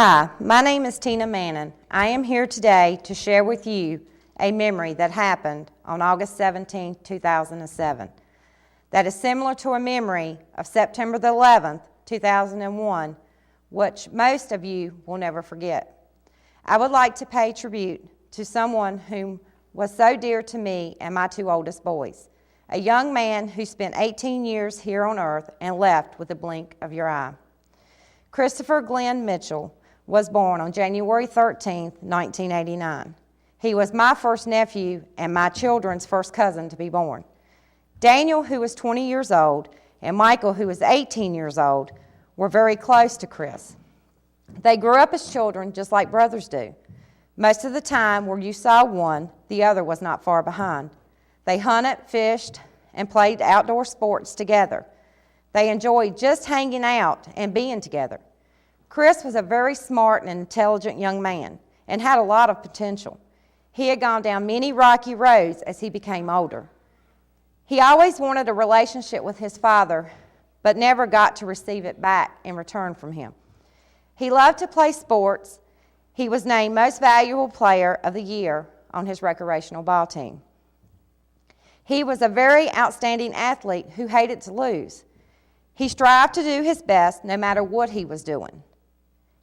Hi, my name is Tina Mannon. I am here today to share with you a memory that happened on August 17, 2007. That is similar to a memory of September the 11th, 2001, which most of you will never forget. I would like to pay tribute to someone whom was so dear to me and my two oldest boys, a young man who spent 18 years here on earth and left with a blink of your eye. Christopher Glenn Mitchell was born on January 13, 1989. He was my first nephew and my children's first cousin to be born. Daniel, who was 20 years old, and Michael, who was 18 years old, were very close to Chris. They grew up as children just like brothers do. Most of the time, where you saw one, the other was not far behind. They hunted, fished, and played outdoor sports together. They enjoyed just hanging out and being together. Chris was a very smart and intelligent young man and had a lot of potential. He had gone down many rocky roads as he became older. He always wanted a relationship with his father, but never got to receive it back in return from him. He loved to play sports. He was named Most Valuable Player of the Year on his recreational ball team. He was a very outstanding athlete who hated to lose. He strived to do his best no matter what he was doing.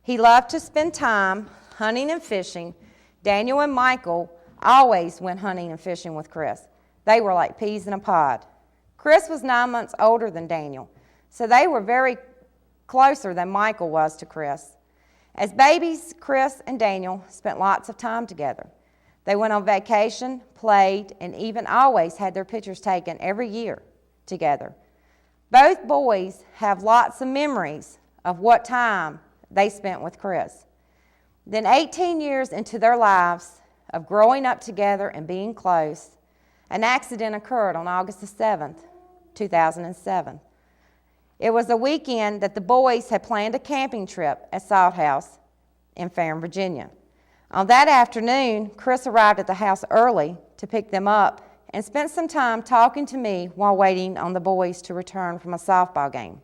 He loved to spend time hunting and fishing. Daniel and Michael always went hunting and fishing with Chris. They were like peas in a pod. Chris was 9 months older than Daniel, so they were very closer than Michael was to Chris. As babies, Chris and Daniel spent lots of time together. They went on vacation, played, and even always had their pictures taken every year together. Both boys have lots of memories of what time they spent with Chris. Then 18 years into their lives of growing up together and being close, an accident occurred on August the 7th, 2007. It was a weekend that the boys had planned a camping trip at Salt House in Farron, Virginia. On that afternoon, Chris arrived at the house early to pick them up and spent some time talking to me while waiting on the boys to return from a softball game.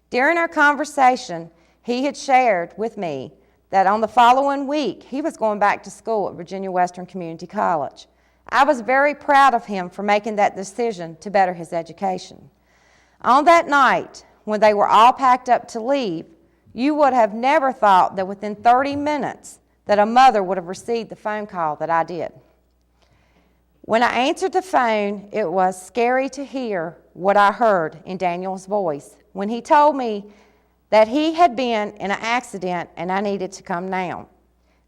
During our conversation, he had shared with me that on the following week, he was going back to school at Virginia Western Community College. I was very proud of him for making that decision to better his education. On that night, when they were all packed up to leave, you would have never thought that within 30 minutes that a mother would have received the phone call that I did. When I answered the phone, it was scary to hear what I heard in Daniel's voice when he told me that he had been in an accident and I needed to come now.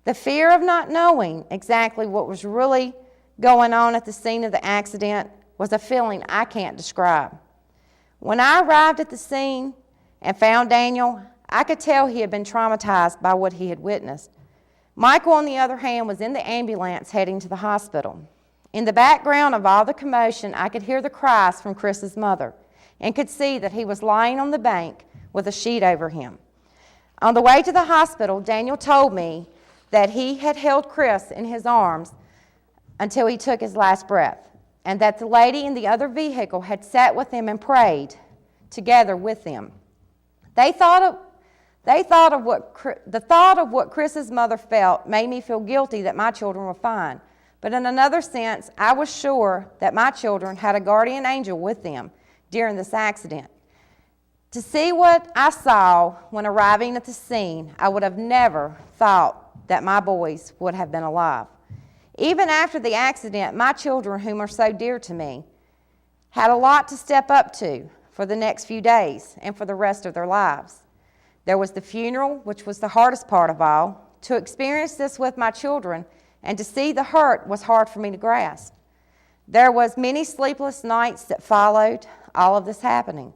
The fear of not knowing exactly what was really going on at the scene of the accident was a feeling I can't describe. When I arrived at the scene and found Daniel, I could tell he had been traumatized by what he had witnessed. Michael, on the other hand, was in the ambulance heading to the hospital. In the background of all the commotion, I could hear the cries from Chris's mother and could see that he was lying on the bank with a sheet over him. On the way to the hospital, Daniel told me that he had held Chris in his arms until he took his last breath, and that the lady in the other vehicle had sat with him and prayed together with them. The thought of what Chris's mother felt made me feel guilty that my children were fine. But in another sense, I was sure that my children had a guardian angel with them during this accident. To see what I saw when arriving at the scene, I would have never thought that my boys would have been alive. Even after the accident, my children, whom are so dear to me, had a lot to step up to for the next few days and for the rest of their lives. There was the funeral, which was the hardest part of all. To experience this with my children and to see the hurt was hard for me to grasp. There was many sleepless nights that followed all of this happening.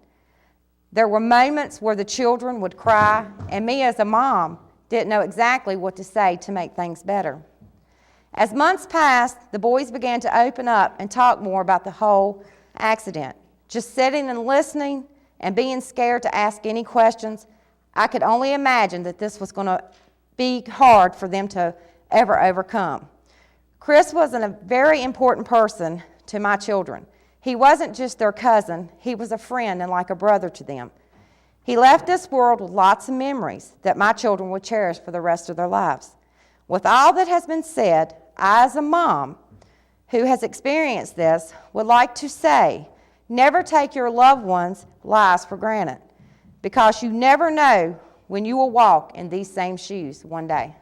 There were moments where the children would cry, and me as a mom didn't know exactly what to say to make things better. As months passed, the boys began to open up and talk more about the whole accident. Just sitting and listening and being scared to ask any questions, I could only imagine that this was going to be hard for them to ever overcome. Chris was a very important person to my children. He wasn't just their cousin, he was a friend and like a brother to them. He left this world with lots of memories that my children will cherish for the rest of their lives. With all that has been said, I, as a mom who has experienced this, would like to say, never take your loved ones' lives for granted, because you never know when you will walk in these same shoes one day.